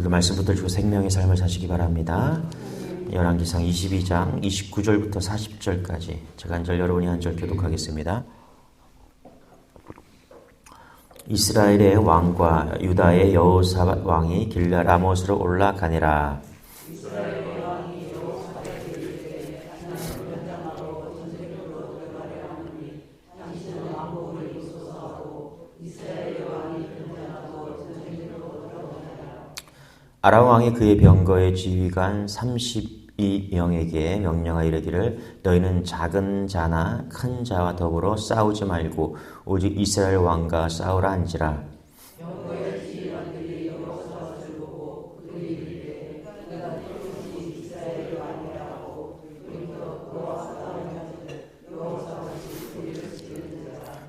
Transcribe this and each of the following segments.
그 말씀 붙들고 생명의 삶을 사시기 바랍니다. 열왕기상 22장 29절부터 40절까지 제가 한 절 여러분이 한 절 교독하겠습니다. 이스라엘의 왕과 유다의 여호사밧 왕이 길르앗 라못으로 올라가니라. 아람 왕이 그의 병거의 지휘관 32명에게 명령하여 이르기를 너희는 작은 자나 큰 자와 더불어 싸우지 말고 오직 이스라엘 왕과 싸우라 한지라.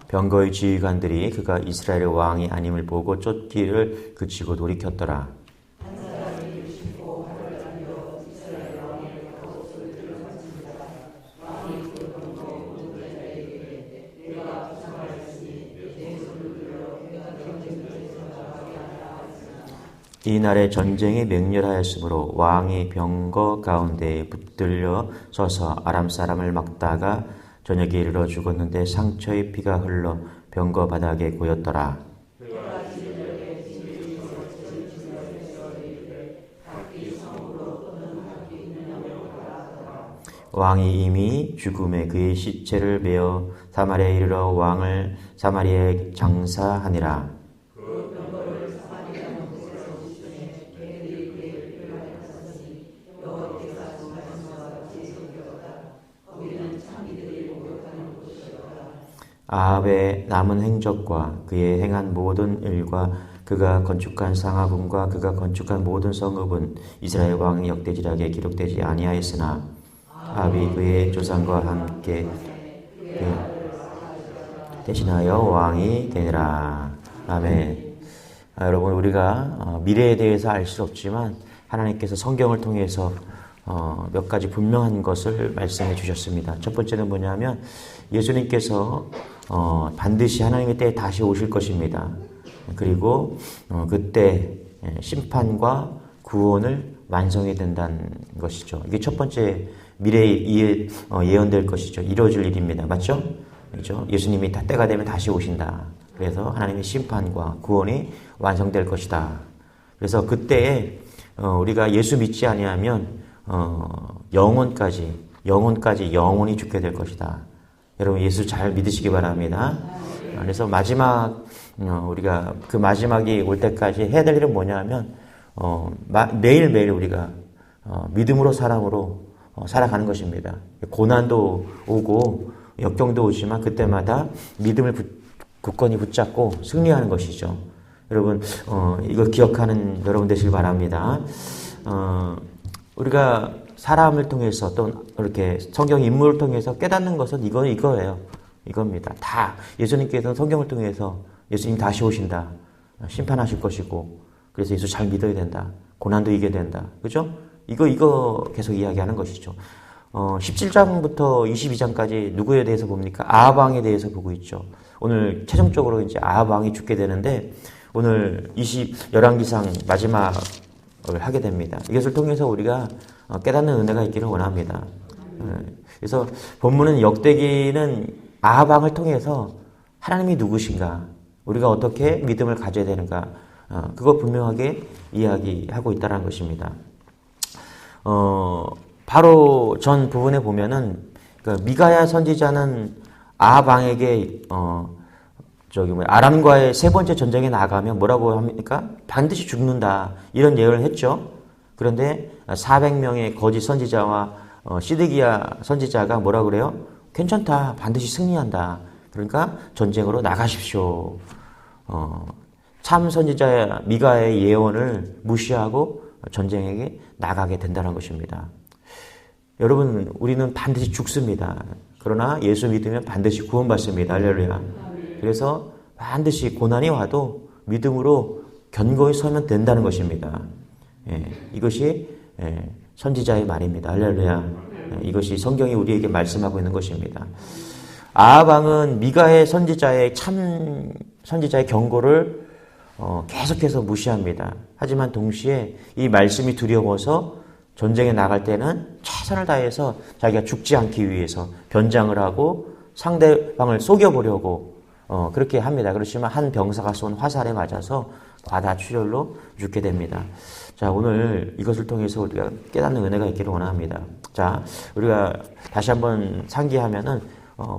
병거의 지휘관들이 그가 이스라엘 왕이 아님을 보고 쫓기를 그치고 돌이켰더라. 이날에 전쟁이 맹렬하였으므로 왕이 병거 가운데에 붙들려 서서 아람 사람을 막다가 저녁에 이르러 죽었는데 상처의 피가 흘러 병거 바닥에 고였더라. 왕이 이미 죽음에 그의 시체를 메어 사마리아에 이르러 왕을 사마리아에 장사하니라. 아합의 남은 행적과 그의 행한 모든 일과 그가 건축한 상하궁과 그가 건축한 모든 성읍은 이스라엘 왕의 역대지략에 기록되지 아니하였으나 아합이 그의 조상과 함께 대신하여 왕이 되니라. 아멘. 여러분, 우리가 미래에 대해서 알 수 없지만 하나님께서 성경을 통해서 몇 가지 분명한 것을 말씀해 주셨습니다. 첫 번째는 뭐냐면 예수님께서 반드시 하나님의 때에 다시 오실 것입니다. 그리고 그때 심판과 구원을 완성해야 된다는 것이죠. 이게 첫 번째 미래에 예언될 것이죠. 이루어질 일입니다. 맞죠? 그렇죠? 예수님이 때가 되면 다시 오신다. 그래서 하나님의 심판과 구원이 완성될 것이다. 그래서 그때에 우리가 예수 믿지 아니하면 영원까지 영원히 죽게 될 것이다. 여러분 예수 잘 믿으시기 바랍니다. 그래서 마지막 우리가 그 마지막이 올 때까지 해야 될 일은 뭐냐면 매일매일 우리가 믿음으로 사랑으로 살아가는 것입니다. 고난도 오고 역경도 오지만 그때마다 믿음을 굳건히 붙잡고 승리하는 것이죠. 여러분 이거 기억하는 여러분 되시길 바랍니다. 우리가 사람을 통해서 또 이렇게 성경 인물을 통해서 깨닫는 것은 이거예요. 이겁니다. 다 예수님께서는 성경을 통해서 예수님 다시 오신다. 심판하실 것이고 그래서 예수 잘 믿어야 된다. 고난도 이겨야 된다. 그죠? 이거 계속 이야기하는 것이죠. 17장부터 22장까지 누구에 대해서 봅니까? 아합 왕에 대해서 보고 있죠. 오늘 최종적으로 이제 아합 왕이 죽게 되는데 오늘 열왕기상 마지막을 하게 됩니다. 이것을 통해서 우리가 깨닫는 은혜가 있기를 원합니다. 그래서 본문은 역대기는 아합 왕을 통해서 하나님이 누구신가, 우리가 어떻게 믿음을 가져야 되는가, 그거 분명하게 이야기하고 있다는 것입니다. 바로 전 부분에 보면은 미가야 선지자는 아합 왕에게 아람과의 세 번째 전쟁에 나가면 뭐라고 합니까? 반드시 죽는다. 이런 예언을 했죠. 그런데 400명의 거짓 선지자와 시드기야 선지자가 뭐라 그래요? 괜찮다. 반드시 승리한다. 그러니까 전쟁으로 나가십시오. 참 선지자 미가의 예언을 무시하고 전쟁에 나가게 된다는 것입니다. 여러분, 우리는 반드시 죽습니다. 그러나 예수 믿으면 반드시 구원받습니다. 할렐루야. 그래서 반드시 고난이 와도 믿음으로 견고히 서면 된다는 것입니다. 이것이 선지자의 말입니다. 할렐루야. 이것이 성경이 우리에게 말씀하고 있는 것입니다. 아합 왕은 미가의 선지자의 참 선지자의 경고를 계속해서 무시합니다. 하지만 동시에 이 말씀이 두려워서 전쟁에 나갈 때는 최선을 다해서 자기가 죽지 않기 위해서 변장을 하고 상대방을 속여보려고 그렇게 합니다. 그렇지만 한 병사가 쏜 화살에 맞아서 과다출혈로 죽게 됩니다. 자, 오늘 이것을 통해서 우리가 깨닫는 은혜가 있기를 원합니다. 자, 우리가 다시 한번 상기하면은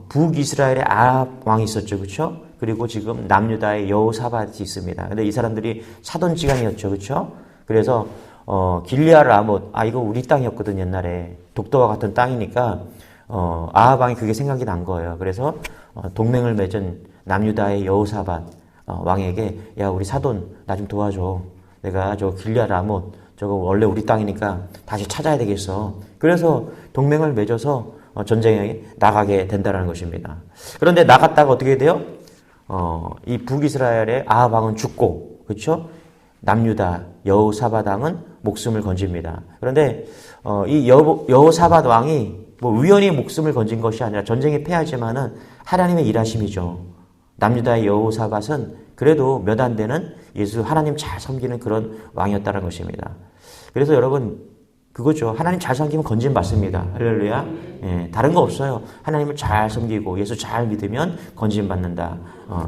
북이스라엘의 아합 왕이 있었죠, 그렇죠? 그리고 지금 남유다의 여호사밧이 있습니다. 근데 이 사람들이 사돈지간이었죠, 그렇죠? 그래서 길리앗 라못, 이거 우리 땅이었거든 옛날에. 독도와 같은 땅이니까 아합 왕이 그게 생각이 난 거예요. 그래서 동맹을 맺은 남유다의 여호사밧 왕에게 야, 우리 사돈 나 좀 도와줘. 내가 저 길리앗 라못 저거 원래 우리 땅이니까 다시 찾아야 되겠어. 그래서 동맹을 맺어서 전쟁에 나가게 된다는 것입니다. 그런데 나갔다가 어떻게 돼요? 이 북이스라엘의 아합 왕은 죽고, 그렇죠? 남유다 여호사밧 왕은 목숨을 건집니다. 그런데 이 여호사밧 왕이 뭐 우연히 목숨을 건진 것이 아니라 전쟁에 패하지만은 하나님의 일하심이죠. 남유다의 여호사밧은 그래도 몇 안 되는 예수 하나님 잘 섬기는 그런 왕이었다는 것입니다. 그래서 여러분 그거죠. 하나님 잘 섬기면 건진 받습니다. 할렐루야. 예, 다른 거 없어요. 하나님을 잘 섬기고 예수 잘 믿으면 건진 받는다.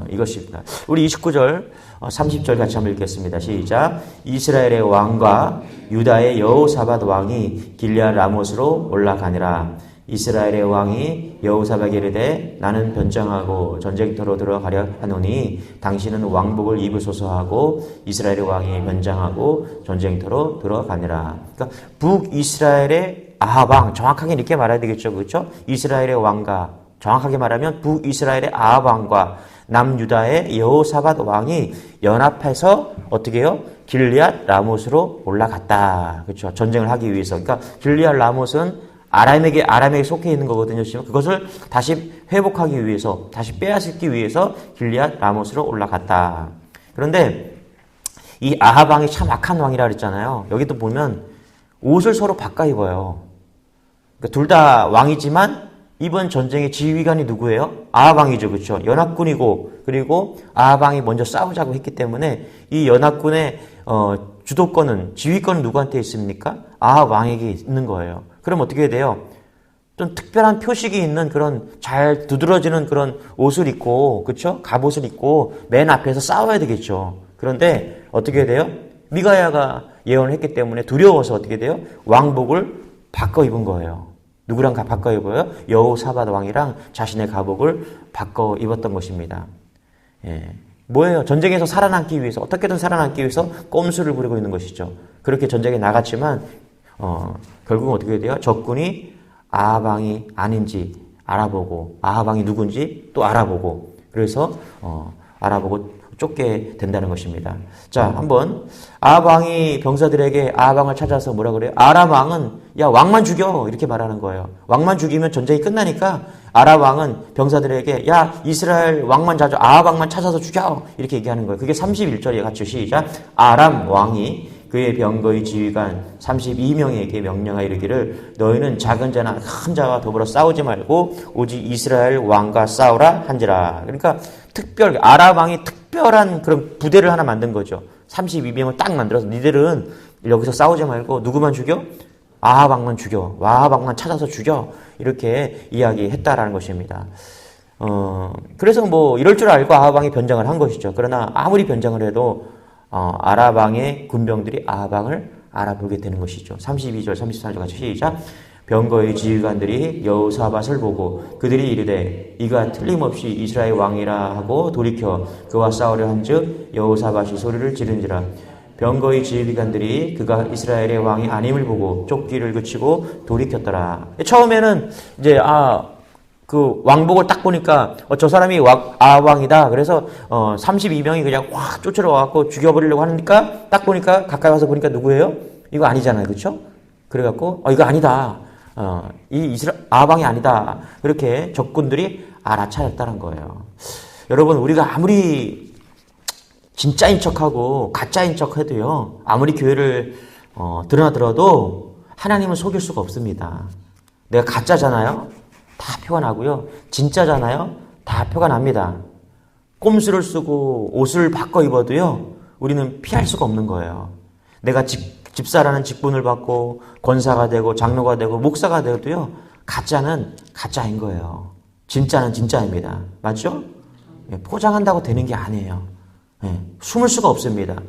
이것입니다. 우리 29절, 30절 같이 한번 읽겠습니다. 시작. 이스라엘의 왕과 유다의 여호사밧 왕이 길리앗 라못으로 올라가니라. 이스라엘의 왕이 여호사밧에게 이르되 나는 변장하고 전쟁터로 들어가려 하노니 당신은 왕복을 입으소서 하고 이스라엘의 왕이 변장하고 전쟁터로 들어가니라. 그러니까 북이스라엘의 아합 왕, 정확하게 이렇게 말해야 되겠죠, 그렇죠? 이스라엘의 왕과, 정확하게 말하면 북이스라엘의 아합 왕과 남유다의 여호사밧 왕이 연합해서 어떻게 해요? 길리앗 라못으로 올라갔다. 그렇죠? 전쟁을 하기 위해서. 그러니까 길리앗 라못은 아람에게 속해 있는 거거든요. 그것을 다시 회복하기 위해서, 다시 빼앗기 위해서 길리앗 라못으로 올라갔다. 그런데 이 아합 왕이 참 악한 왕이라 그랬잖아요. 여기도 보면 옷을 서로 바꿔 입어요. 그러니까 둘 다 왕이지만 이번 전쟁의 지휘관이 누구예요? 아합 왕이죠, 그렇죠? 연합군이고, 그리고 아합 왕이 먼저 싸우자고 했기 때문에 이 연합군의 주도권은, 지휘권은 누구한테 있습니까? 아합 왕에게 있는 거예요. 그럼 어떻게 돼요? 좀 특별한 표식이 있는 그런 잘 두드러지는 그런 옷을 입고, 그렇죠? 갑옷을 입고 맨 앞에서 싸워야 되겠죠. 그런데 어떻게 돼요? 미가야가 예언을 했기 때문에 두려워서 어떻게 돼요? 왕복을 바꿔 입은 거예요. 누구랑 바꿔 입어요? 여호사밧 왕이랑 자신의 갑옷을 바꿔 입었던 것입니다. 예. 뭐예요? 전쟁에서 살아남기 위해서, 어떻게든 살아남기 위해서 꼼수를 부리고 있는 것이죠. 그렇게 전쟁에 나갔지만 결국은 어떻게 돼요? 적군이 아합 왕이 아닌지 알아보고, 아합 왕이 누군지 또 알아보고, 그래서 알아보고 쫓게 된다는 것입니다. 자, 한번 아합 왕이 병사들에게 아합 왕을 찾아서 뭐라 그래요? 아람 왕은 야, 왕만 죽여, 이렇게 말하는 거예요. 왕만 죽이면 전쟁이 끝나니까 아람 왕은 병사들에게 야, 이스라엘 왕만 찾아, 아합 왕만 찾아서 죽여, 이렇게 얘기하는 거예요. 그게 31절에 같이 시작. 아람 왕이 그의 병거의 지휘관 32명에게 명령하여 이르기를 너희는 작은 자나 큰 자와 더불어 싸우지 말고 오직 이스라엘 왕과 싸우라 한지라. 그러니까 아람 왕이 특별한 그런 부대를 하나 만든 거죠. 32명을 딱 만들어서 니들은 여기서 싸우지 말고 누구만 죽여? 아합 왕만 죽여. 아합 왕만 찾아서 죽여. 이렇게 이야기했다라는 것입니다. 그래서 뭐 이럴 줄 알고 아합 왕이 변장을 한 것이죠. 그러나 아무리 변장을 해도 아람 왕의 군병들이 아합 왕을 알아보게 되는 것이죠. 32절, 33절 같이 시작. 병거의 지휘관들이 여호사밧을 보고 그들이 이르되 이가 틀림없이 이스라엘 왕이라 하고 돌이켜 그와 싸우려 한즉 여호사밧이 소리를 지른지라. 병거의 지휘관들이 그가 이스라엘의 왕이 아님을 보고 쫓기를 그치고 돌이켰더라. 처음에는 이제 그 왕복을 딱 보니까 저 사람이 아합 왕이다. 그래서 32명이 그냥 확 쫓아와갖고 죽여버리려고 하니까 딱 보니까 가까이 와서 보니까 누구예요? 이거 아니잖아요, 그렇죠? 그래갖고 이거 아니다. 아합 왕이 아니다. 그렇게 적군들이 알아차렸다는 거예요. 여러분, 우리가 아무리 진짜인 척하고 가짜인 척해도요, 아무리 교회를 드러나더라도 하나님은 속일 수가 없습니다. 내가 가짜잖아요. 다 표가 나고요. 진짜잖아요. 다 표가 납니다. 꼼수를 쓰고 옷을 바꿔 입어도요. 우리는 피할 수가 없는 거예요. 내가 집사라는 직분을 받고 권사가 되고 장로가 되고 목사가 되어도요. 가짜는 가짜인 거예요. 진짜는 진짜입니다. 맞죠? 포장한다고 되는 게 아니에요. 숨을 수가 없습니다.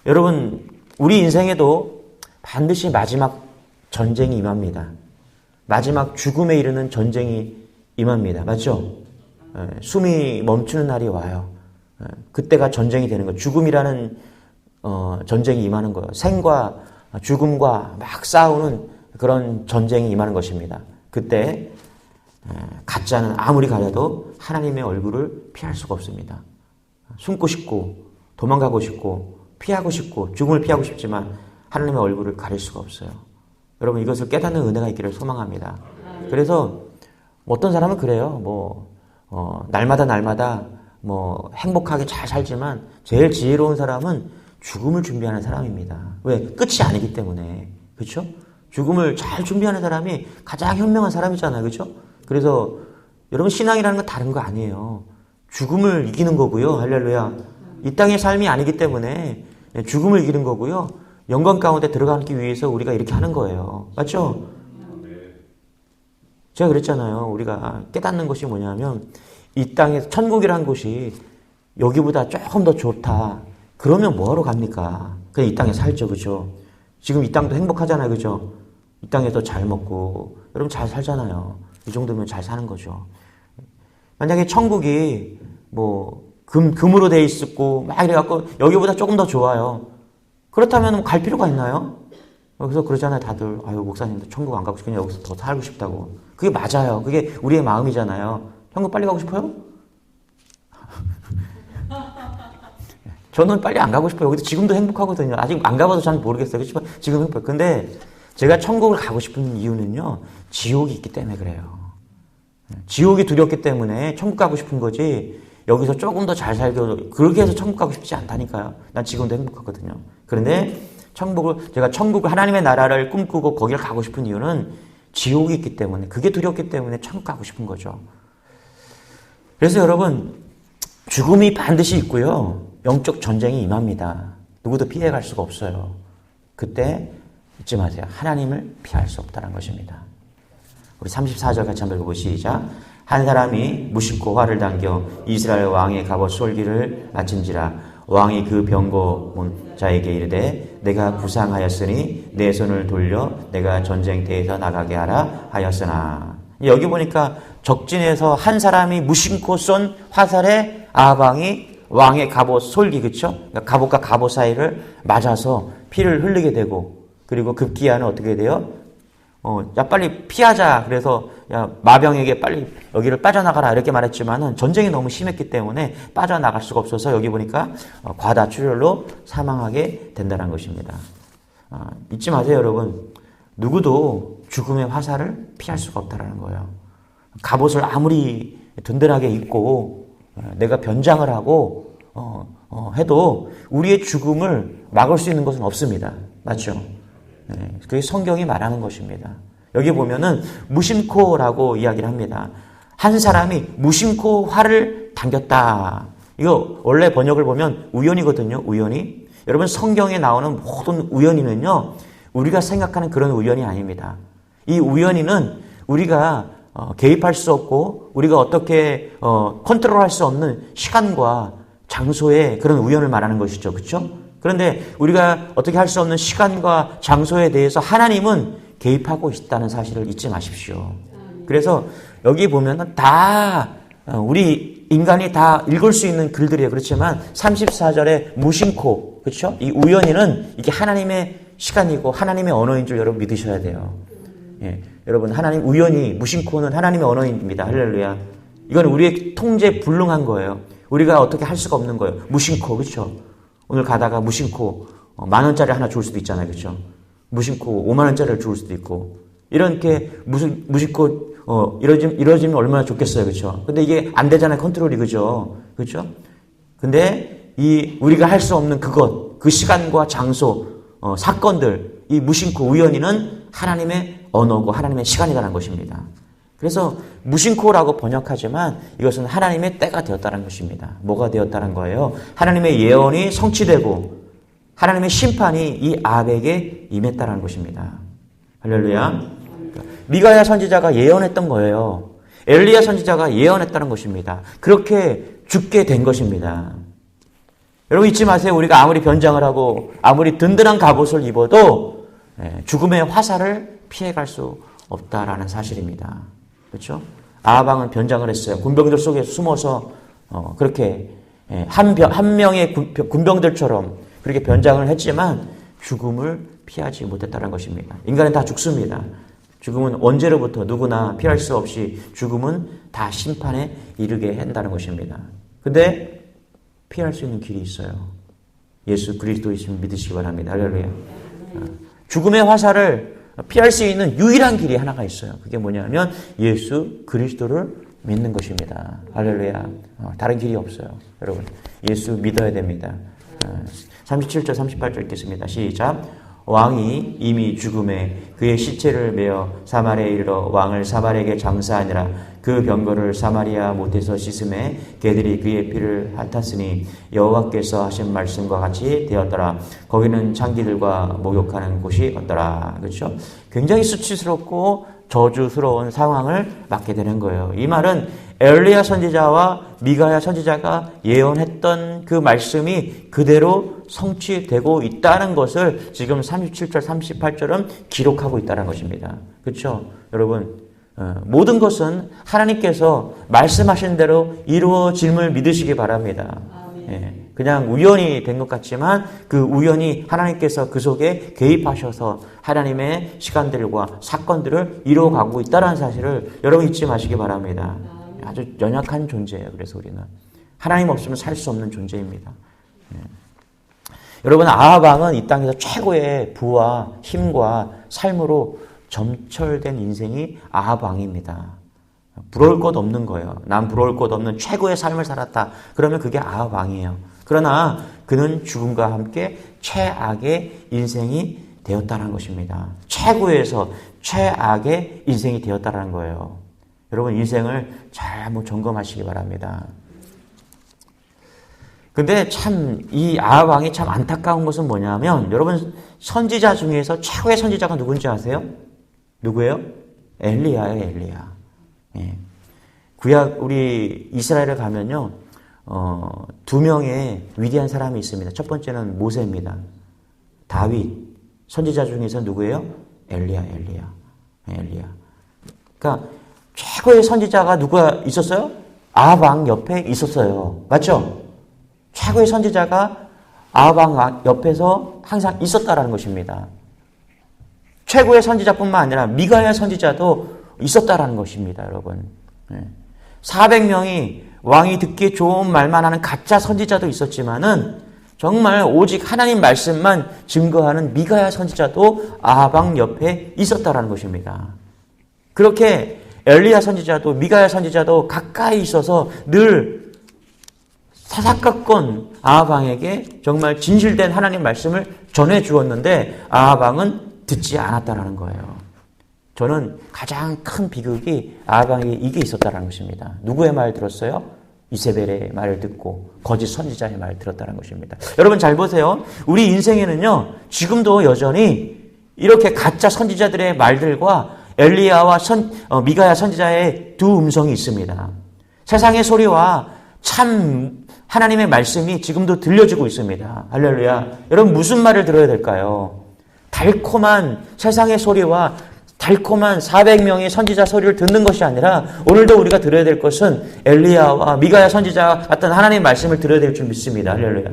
여러분, 우리 인생에도 반드시 마지막 전쟁이 임합니다. 마지막 죽음에 이르는 전쟁이 임합니다. 맞죠? 숨이 멈추는 날이 와요. 그때가 전쟁이 되는 거예요. 죽음이라는 전쟁이 임하는 거예요. 생과 죽음과 막 싸우는 그런 전쟁이 임하는 것입니다. 그때 가짜는 아무리 가려도 하나님의 얼굴을 피할 수가 없습니다. 숨고 싶고 도망가고 싶고 피하고 싶고 죽음을 피하고 싶지만 하나님의 얼굴을 가릴 수가 없어요. 여러분, 이것을 깨닫는 은혜가 있기를 소망합니다. 그래서 어떤 사람은 그래요. 날마다 행복하게 잘 살지만 제일 지혜로운 사람은 죽음을 준비하는 사람입니다. 왜? 끝이 아니기 때문에. 그렇죠? 죽음을 잘 준비하는 사람이 가장 현명한 사람이잖아요. 그렇죠? 그래서 여러분, 신앙이라는 건 다른 거 아니에요. 죽음을 이기는 거고요. 할렐루야. 이 땅의 삶이 아니기 때문에 죽음을 이기는 거고요. 영광 가운데 들어가기 위해서 우리가 이렇게 하는 거예요. 맞죠? 제가 그랬잖아요. 우리가 깨닫는 것이 뭐냐면 이 땅에서 천국이라는 곳이 여기보다 조금 더 좋다. 그러면 뭐하러 갑니까? 그냥 이 땅에 살죠. 그죠? 지금 이 땅도 행복하잖아요. 그죠? 이 땅에서 잘 먹고 여러분 잘 살잖아요. 이 정도면 잘 사는 거죠. 만약에 천국이 금으로 돼 있었고 막 이래갖고 여기보다 조금 더 좋아요. 그렇다면 갈 필요가 있나요? 그래서 그러잖아요. 다들 목사님도 천국 안 가고 싶으니 여기서 더 살고 싶다고. 그게 맞아요. 그게 우리의 마음이잖아요. 천국 빨리 가고 싶어요? 저는 빨리 안 가고 싶어요. 여기도 지금도 행복하거든요. 아직 안 가봐서 잘 모르겠어요. 그렇지만 지금 행복해요. 근데 제가 천국을 가고 싶은 이유는요. 지옥이 있기 때문에 그래요. 지옥이 두렵기 때문에 천국 가고 싶은 거지 여기서 조금 더 잘 살고 그렇게 해서 천국 가고 싶지 않다니까요. 난 지금도 행복하거든요. 그런데 제가 천국을 하나님의 나라를 꿈꾸고 거기를 가고 싶은 이유는 지옥이 있기 때문에 그게 두렵기 때문에 천국 가고 싶은 거죠. 그래서 여러분 죽음이 반드시 있고요. 영적 전쟁이 임합니다. 누구도 피해갈 수가 없어요. 그때 잊지 마세요. 하나님을 피할 수 없다는 것입니다. 우리 34절 같이 한번 읽어보시죠. 시작. 한 사람이 무심코 활을 당겨 이스라엘 왕의 갑옷 솔기를 맞춘지라 왕이 그 병거 자에게 이르되 내가 부상하였으니 내 손을 돌려 내가 전쟁터에서 나가게 하라 하였으나. 여기 보니까 적진에서 한 사람이 무심코 쏜 화살에 아방이 왕의 갑옷 솔기, 그쵸? 그러니까 갑옷과 갑옷 사이를 맞아서 피를 흘리게 되고, 그리고 급기야는 어떻게 돼요? 야, 빨리 피하자. 그래서, 야, 마병에게 빨리 여기를 빠져나가라. 이렇게 말했지만은 전쟁이 너무 심했기 때문에 빠져나갈 수가 없어서 여기 보니까 과다출혈로 사망하게 된다는 것입니다. 잊지 마세요, 여러분. 누구도 죽음의 화살을 피할 수가 없다는 거예요. 갑옷을 아무리 든든하게 입고, 내가 변장을 하고 해도 우리의 죽음을 막을 수 있는 것은 없습니다. 맞죠? 그게 성경이 말하는 것입니다. 여기 보면은 무심코라고 이야기를 합니다. 한 사람이 무심코 활을 당겼다. 이거 원래 번역을 보면 우연이거든요. 우연히. 여러분 성경에 나오는 모든 우연히는요. 우리가 생각하는 그런 우연이 아닙니다. 이 우연히는 우리가 개입할 수 없고 우리가 어떻게 컨트롤할 수 없는 시간과 장소의 그런 우연을 말하는 것이죠. 그렇죠? 그런데 우리가 어떻게 할 수 없는 시간과 장소에 대해서 하나님은 개입하고 있다는 사실을 잊지 마십시오. 그래서 여기 보면은 다 우리 인간이 다 읽을 수 있는 글들이에요. 그렇지만 34절에 무심코, 그렇죠? 이 우연히는 이게 하나님의 시간이고 하나님의 언어인 줄 여러분 믿으셔야 돼요. 예. 여러분 하나님 우연히 무심코는 하나님의 언어입니다. 할렐루야. 이건 우리의 통제 불능한 거예요. 우리가 어떻게 할 수가 없는 거예요. 무심코, 그렇죠? 오늘 가다가 무심코 10,000원짜리 하나 줄 수도 있잖아요. 그렇죠? 무심코 50,000원짜리를 줄 수도 있고 이렇게 무심코 이러지면 얼마나 좋겠어요. 그렇죠? 근데 이게 안 되잖아요. 컨트롤이. 그죠? 그렇죠? 근데 우리가 할 수 없는 그 시간과 장소, 사건들, 이 무심코 우연히는 하나님의 언어고 하나님의 시간이라는 것입니다. 그래서 무심코라고 번역하지만 이것은 하나님의 때가 되었다는 것입니다. 뭐가 되었다는 거예요? 하나님의 예언이 성취되고 하나님의 심판이 이 아합에게 임했다는 것입니다. 할렐루야. 미가야 선지자가 예언했던 거예요. 엘리야 선지자가 예언했다는 것입니다. 그렇게 죽게 된 것입니다. 여러분 잊지 마세요. 우리가 아무리 변장을 하고 아무리 든든한 갑옷을 입어도 죽음의 화살을 피해갈 수 없다라는 사실입니다. 그렇죠? 아합 왕은 변장을 했어요. 군병들 속에 숨어서 그렇게 한 명의 군병들처럼 그렇게 변장을 했지만 죽음을 피하지 못했다는 것입니다. 인간은 다 죽습니다. 죽음은 언제로부터 누구나 피할 수 없이 죽음은 다 심판에 이르게 한다는 것입니다. 근데 피할 수 있는 길이 있어요. 예수 그리스도이심을 믿으시기 바랍니다. 할렐루야. 죽음의 화살을 피할 수 있는 유일한 길이 하나가 있어요. 그게 뭐냐면 예수 그리스도를 믿는 것입니다. 할렐루야. 다른 길이 없어요. 여러분 예수 믿어야 됩니다. 37절 38절 읽겠습니다. 시작. 왕이 이미 죽음에 그의 시체를 메어 사마리아에 이르러 왕을 사마리아에게 장사하니라. 그 병거를 사마리아 못에서 씻음에 개들이 그의 피를 핥았으니 여호와께서 하신 말씀과 같이 되었더라. 거기는 창기들과 목욕하는 곳이 없더라. 그렇죠? 굉장히 수치스럽고 저주스러운 상황을 맞게 되는 거예요. 이 말은 엘리야 선지자와 미가야 선지자가 예언했던 그 말씀이 그대로 성취되고 있다는 것을 지금 37절, 38절은 기록하고 있다는 것입니다. 그렇죠? 여러분, 모든 것은 하나님께서 말씀하신 대로 이루어짐을 믿으시기 바랍니다. 그냥 우연이 된 것 같지만 그 우연이 하나님께서 그 속에 개입하셔서 하나님의 시간들과 사건들을 이루어가고 있다는 사실을 여러분 잊지 마시기 바랍니다. 아주 연약한 존재예요. 그래서 우리는 하나님 없으면 살 수 없는 존재입니다. 여러분 아합 왕은 이 땅에서 최고의 부와 힘과 삶으로 점철된 인생이 아합 왕입니다. 부러울 것 없는 거예요. 난 부러울 것 없는 최고의 삶을 살았다. 그러면 그게 아합 왕이에요. 그러나 그는 죽음과 함께 최악의 인생이 되었다는 것입니다. 최고에서 최악의 인생이 되었다는 거예요. 여러분 인생을 잘 한번 점검하시기 바랍니다. 근데 참 이 아합 왕이 참 안타까운 것은 뭐냐면 여러분 선지자 중에서 최고의 선지자가 누군지 아세요? 누구예요? 엘리야예요. 엘리야. 구약 우리 이스라엘에 가면요. 두 명의 위대한 사람이 있습니다. 첫 번째는 모세입니다. 다윗. 선지자 중에서 누구예요? 엘리야. 그러니까 최고의 선지자가 누가 있었어요? 아합 왕 옆에 있었어요. 맞죠? 최고의 선지자가 아합 왕 옆에서 항상 있었다라는 것입니다. 최고의 선지자뿐만 아니라 미가야 선지자도 있었다라는 것입니다, 여러분. 400명이 왕이 듣기에 좋은 말만 하는 가짜 선지자도 있었지만은 정말 오직 하나님 말씀만 증거하는 미가야 선지자도 아합 왕 옆에 있었다라는 것입니다. 그렇게 엘리야 선지자도 미가야 선지자도 가까이 있어서 늘 사사건건 아합 왕에게 정말 진실된 하나님 말씀을 전해 주었는데 아합 왕은 듣지 않았다라는 거예요. 저는 가장 큰 비극이 아합 왕에게 이게 있었다는 것입니다. 누구의 말 들었어요? 이세벨의 말을 듣고 거짓 선지자의 말을 들었다는 것입니다. 여러분 잘 보세요. 우리 인생에는요. 지금도 여전히 이렇게 가짜 선지자들의 말들과 엘리야와 미가야 선지자의 두 음성이 있습니다. 세상의 소리와 참 하나님의 말씀이 지금도 들려지고 있습니다. 할렐루야. 여러분 무슨 말을 들어야 될까요? 달콤한 세상의 소리와 달콤한 400명의 선지자 소리를 듣는 것이 아니라 오늘도 우리가 들어야 될 것은 엘리야와 미가야 선지자 같은 하나님의 말씀을 들어야 될 줄 믿습니다. 할렐루야.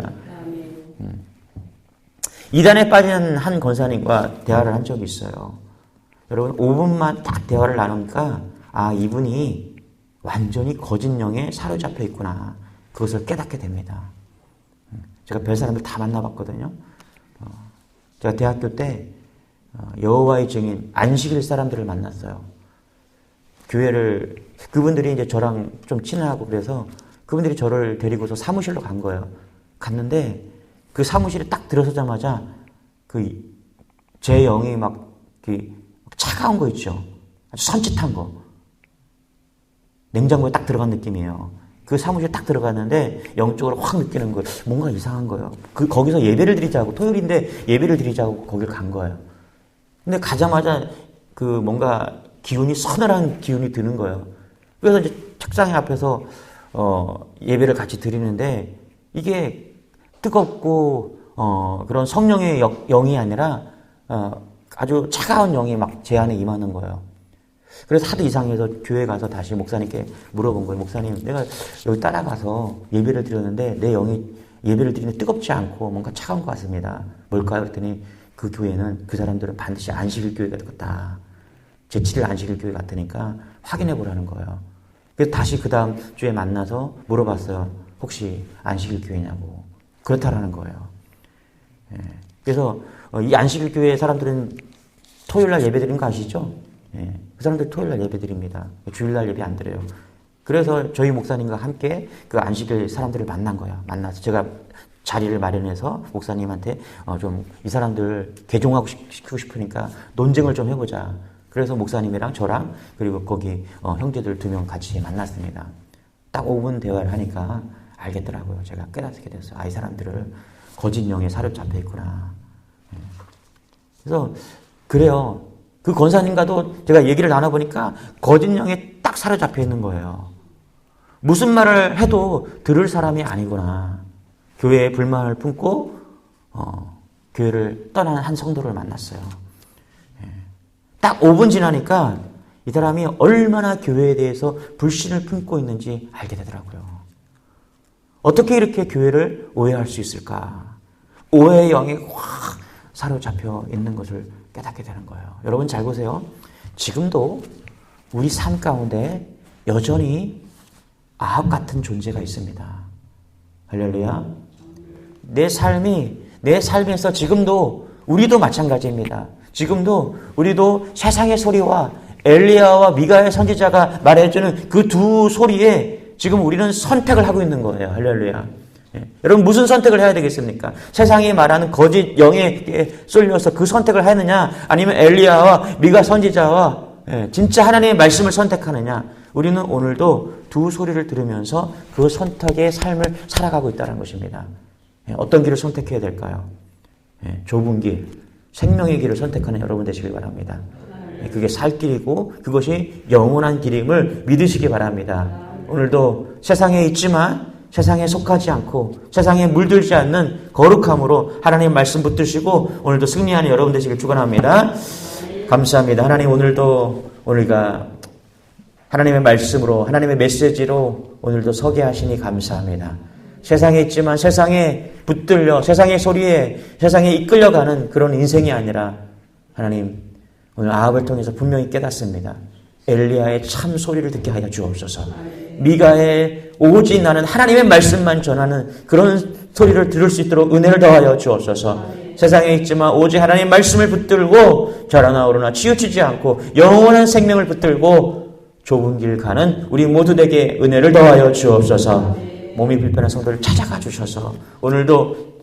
이단에 빠진 한 권사님과 대화를 한 적이 있어요. 여러분 5분만 딱 대화를 나누니까 아 이분이 완전히 거짓 영에 사로잡혀 있구나. 그것을 깨닫게 됩니다. 제가 별 사람들 다 만나봤거든요. 제가 대학교 때 여호와의 증인 안식일 사람들을 만났어요. 교회를 그분들이 이제 저랑 좀 친하고 그래서 그분들이 저를 데리고서 사무실로 간 거예요. 갔는데 그 사무실에 딱 들어서자마자 제 영이 막 차가운 거 있죠. 아주 선짓한 거. 냉장고에 딱 들어간 느낌이에요. 그 사무실에 딱 들어갔는데 영적으로 확 느끼는 거예요. 뭔가 이상한 거예요. 거기서 예배를 드리자고, 토요일인데 예배를 드리자고 거길 간 거예요. 근데 가자마자 뭔가 기운이 서늘한 기운이 드는 거예요. 그래서 이제 책상 앞에서 예배를 같이 드리는데 이게 뜨겁고 그런 성령의 영이 아니라 아주 차가운 영이 막 제 안에 임하는 거예요. 그래서 하도 이상해서 교회 가서 다시 목사님께 물어본 거예요. 목사님, 내가 여기 따라가서 예배를 드렸는데 내 영이 예배를 드리는데 뜨겁지 않고 뭔가 차가운 것 같습니다. 뭘까요? 그랬더니 그 교회는, 그 사람들은 반드시 안식일 교회가 같다. 제7일 안식일 교회 같으니까 확인해 보라는 거예요. 그래서 다시 그 다음 주에 만나서 물어봤어요. 혹시 안식일 교회냐고. 그렇다라는 거예요. 예. 그래서 이 안식일 교회 사람들은 토요일날 예배 드리는 거 아시죠? 예. 그 사람들 토요일날 예배 드립니다. 주일날 예배 안 드려요. 그래서 저희 목사님과 함께 그 안식일 사람들을 만난 거예요. 만나서 제가 자리를 마련해서 목사님한테 좀 이 사람들 개종하고 시키고 싶으니까 논쟁을 좀 해보자. 그래서 목사님이랑 저랑 그리고 거기 형제들 2명 같이 만났습니다. 딱 5분 대화를 하니까 알겠더라고요. 제가 깨닫게 됐어요. 이 사람들을 거짓 영에 사로잡혀 있구나. 그래서 그래요. 그 권사님과도 제가 얘기를 나눠보니까 거짓 영에 딱 사로잡혀 있는 거예요. 무슨 말을 해도 들을 사람이 아니구나. 교회에 불만을 품고 교회를 떠나는 한 성도를 만났어요. 딱 5분 지나니까 이 사람이 얼마나 교회에 대해서 불신을 품고 있는지 알게 되더라고요. 어떻게 이렇게 교회를 오해할 수 있을까? 오해의 영이 확 사로잡혀 있는 것을 깨닫게 되는 거예요. 여러분 잘 보세요. 지금도 우리 삶 가운데 여전히 아합 같은 존재가 있습니다. 할렐루야. 내 삶에서 지금도 우리도 마찬가지입니다. 지금도 우리도 세상의 소리와 엘리야와 미가의 선지자가 말해주는 그 두 소리에 지금 우리는 선택을 하고 있는 거예요. 할렐루야. 예. 여러분 무슨 선택을 해야 되겠습니까? 세상이 말하는 거짓 영에 쏠려서 그 선택을 하느냐, 아니면 엘리야와 미가 선지자와 진짜 하나님의 말씀을 선택하느냐. 우리는 오늘도 두 소리를 들으면서 그 선택의 삶을 살아가고 있다는 것입니다. 어떤 길을 선택해야 될까요? 좁은 길, 생명의 길을 선택하는 여러분 되시길 바랍니다. 그게 살 길이고 그것이 영원한 길임을 믿으시기 바랍니다. 오늘도 세상에 있지만 세상에 속하지 않고 세상에 물들지 않는 거룩함으로 하나님 말씀 붙드시고 오늘도 승리하는 여러분 되시길 축원합니다. 감사합니다. 하나님 오늘도 우리가 하나님의 말씀으로 하나님의 메시지로 오늘도 서게 하시니 감사합니다. 세상에 있지만 세상에 붙들려 세상의 소리에 세상에 이끌려가는 그런 인생이 아니라 하나님 오늘 아합을 통해서 분명히 깨닫습니다. 엘리야의 참 소리를 듣게 하여 주옵소서. 미가의 오직 나는 하나님의 말씀만 전하는 그런 소리를 들을 수 있도록 은혜를 더하여 주옵소서. 세상에 있지만 오직 하나님의 말씀을 붙들고 좌로나 우로나 치우치지 않고 영원한 생명을 붙들고 좁은 길 가는 우리 모두에게 은혜를 더하여 주옵소서. 몸이 불편한 성도를 찾아가 주셔서 오늘도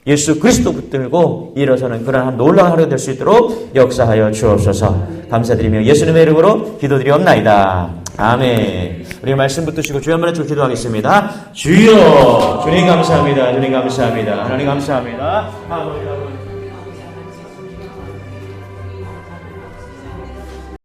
예수 그리스도 붙들고 일어서는 그러한 놀라운 하루가 될 수 있도록 역사하여 주옵소서. 감사드리며 예수님의 이름으로 기도드리옵나이다. 아멘. 우리 말씀 붙드시고 주여 한번 좀 기도하겠습니다. 주여, 주님 감사합니다. 주님 감사합니다. 하나님 감사합니다. 아버지.